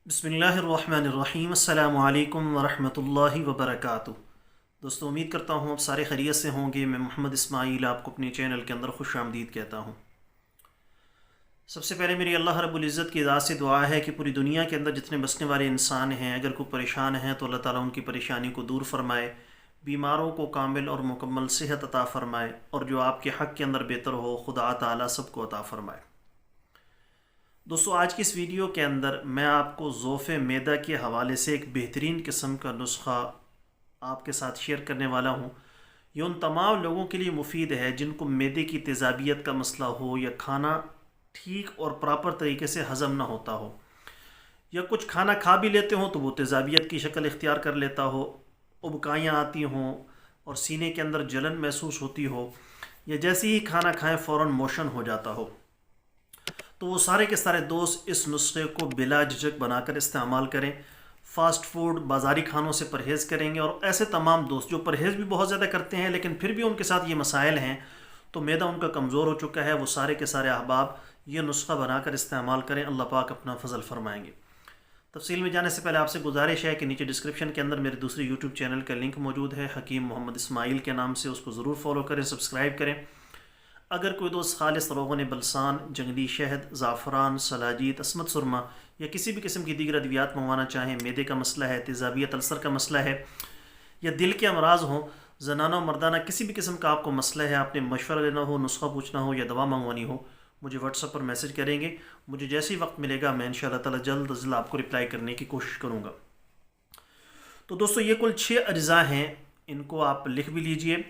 बिस्मिल्लाहिर्रहमानिर्रहीम अस्सलामु अलैकुम वरहमतुल्लाहि वबरकातुहू। दोस्तों, उम्मीद करता हूँ आप सारे खैरियत से होंगे। मैं मोहम्मद इस्माइल आपको अपने चैनल के अंदर खुश आमदीद कहता हूँ। सबसे पहले मेरी अल्लाह रब्बुल इज़्ज़त की ज़ात से दुआ है कि पूरी दुनिया के अंदर जितने बसने वाले इंसान हैं, अगर कोई परेशान हैं तो अल्लाह ताला उनकी परेशानी को दूर फरमाए, बीमारों को कामिल और मुकम्मल सेहत अता फ़रमाए, और जो आपके हक़ के अंदर बेहतर हो खुदा ताला सबको अता फ़रमाए। दोस्तों, आज की इस वीडियो के अंदर मैं आपको ज़ोफ़ मैदा के हवाले से एक बेहतरीन किस्म का नुस्ख़ा आपके साथ शेयर करने वाला हूँ। ये उन तमाम लोगों के लिए मुफीद है जिनको मैदे की तेज़ाबियत का मसला हो, या खाना ठीक और प्रॉपर तरीके से हज़म ना होता हो, या कुछ खाना खा भी लेते हो तो वो तेज़ाबियत की शक्ल इख्तियार कर लेता हो, उबकाइयाँ आती हों और सीने के अंदर जलन महसूस होती हो, या जैसे ही खाना खाएं फ़ौरन मोशन हो जाता हो, तो वो सारे के सारे दोस्त इस नुस्खे को बिला झिझक बनाकर इस्तेमाल करें। फ़ास्ट फूड, बाज़ारी खानों से परहेज़ करेंगे। और ऐसे तमाम दोस्त जो परहेज़ भी बहुत ज़्यादा करते हैं लेकिन फिर भी उनके साथ ये मसाइल हैं, तो मैदा उनका कमज़ोर हो चुका है, वो सारे के सारे अहबाब ये नुस्खा बनाकर इस्तेमाल करें। अल्लाह पाक अपना फ़ज़ल फ़रमाएँगे। तफ़सील में जाने से पहले आपसे गुजारिश है कि नीचे डिस्क्रिप्शन के अंदर मेरे दूसरे यूट्यूब चैनल का लिंक मौजूद है, हकीम मोहम्मद इस्माइल के नाम से। उसको ज़रूर फॉलो करें, सब्सक्राइब करें। अगर कोई दोस्त खालिस रोग़न बलसान, जंगली शहद, ज़ाफ़रान, सलाजीत, अस्मत सुरमा या किसी भी किस्म की दीगर अद्वियात मंगवाना चाहें, मैदे का मसला है, तेज़ाबियत अल्सर का मसला है, या दिल के अमराज हों, ज़नाना मर्दाना किसी भी किस्म का आपको मसला है, आपने मशवरा लेना हो, नुस्खा पूछना हो या दवा मंगवानी हो, मुझे व्हाट्सएप पर मैसेज करेंगे। मुझे जैसे ही वक्त मिलेगा मैं इंशाअल्लाह ताला जल्द अज़ जल्द आपको रिप्लाई करने की कोशिश करूँगा। तो दोस्तों, ये कुल 6 अज्ज़ा हैं, इनको आप लिख भी लीजिए,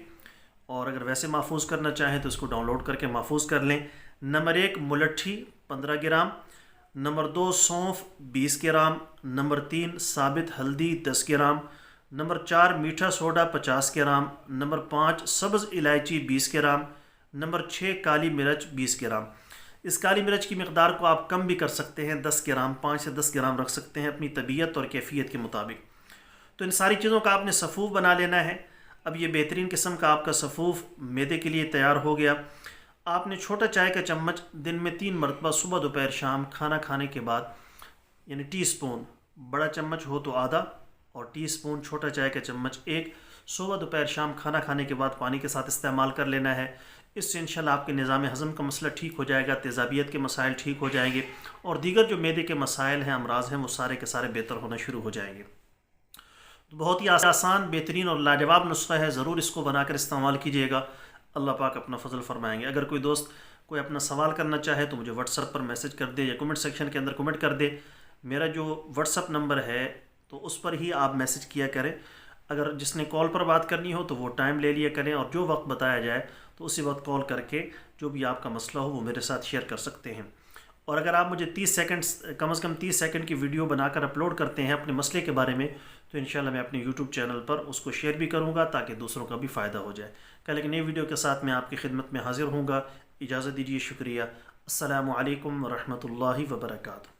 और अगर वैसे महफूज करना चाहें तो इसको डाउनलोड करके महफूज कर लें। नंबर 1 मुलट्ठी 15 ग्राम, नंबर 2 सौंफ 20 ग्राम, नंबर 3 साबित हल्दी 10 ग्राम, नंबर 4 मीठा सोडा 50 ग्राम, नंबर 5 सब्ज़ इलायची 20 ग्राम, नंबर 6 काली मिर्च 20 ग्राम। इस काली मिर्च की मकदार को आप कम भी कर सकते हैं, 10 ग्राम, 5 से 10 ग्राम रख सकते हैं अपनी तबीयत और कैफियत के मुताबिक। तो इन सारी चीज़ों का आपने सफ़ूफ बना लेना है। अब ये बेहतरीन किस्म का आपका सफ़ूफ मैदे के लिए तैयार हो गया। आपने छोटा चाय का चम्मच दिन में 3 मरतबा सुबह दोपहर शाम खाना खाने के बाद, यानी टीस्पून, बड़ा चम्मच हो तो आधा और टीस्पून छोटा चाय का चम्मच 1, सुबह दोपहर शाम खाना खाने के बाद पानी के साथ इस्तेमाल कर लेना है। इससे इंशाल्लाह आपके निज़ाम हज़म का मसला ठीक हो जाएगा, तेज़ाबियत के मसाइल ठीक हो जाएंगे, और दीगर जो मैदे के मसाइल हैं, अमराज हैं, वो सारे के सारे बेहतर होना शुरू हो जाएंगे। तो बहुत ही आसान, बेहतरीन और लाजवाब नुस्खा है। ज़रूर इसको बनाकर इस्तेमाल कीजिएगा। अल्लाह पाक अपना फ़ज़ल फ़रमाएंगे। अगर कोई दोस्त कोई अपना सवाल करना चाहे तो मुझे व्हाट्सएप पर मैसेज कर दे या कमेंट सेक्शन के अंदर कमेंट कर दे। मेरा जो व्हाट्सएप नंबर है तो उस पर ही आप मैसेज किया करें। अगर जिसने कॉल पर बात करनी हो तो वो टाइम ले लिया करें, और जो वक्त बताया जाए तो उसी वक्त कॉल करके जो भी आपका मसला हो वो मेरे साथ शेयर कर सकते हैं। और अगर आप मुझे 30 सेकंड, कम से कम 30 सेकंड की वीडियो बनाकर अपलोड करते हैं अपने मसले के बारे में, तो इंशाल्लाह मैं अपने यूट्यूब चैनल पर उसको शेयर भी करूंगा ताकि दूसरों का भी फ़ायदा हो जाए। कल एक नई वीडियो के साथ मैं आपकी खिदमत में हाजिर हूँगा। इजाज़त दीजिए, शुक्रिया। अस्सलामु अलैकुम वरहमतुल्लाहि वबरकातुहू।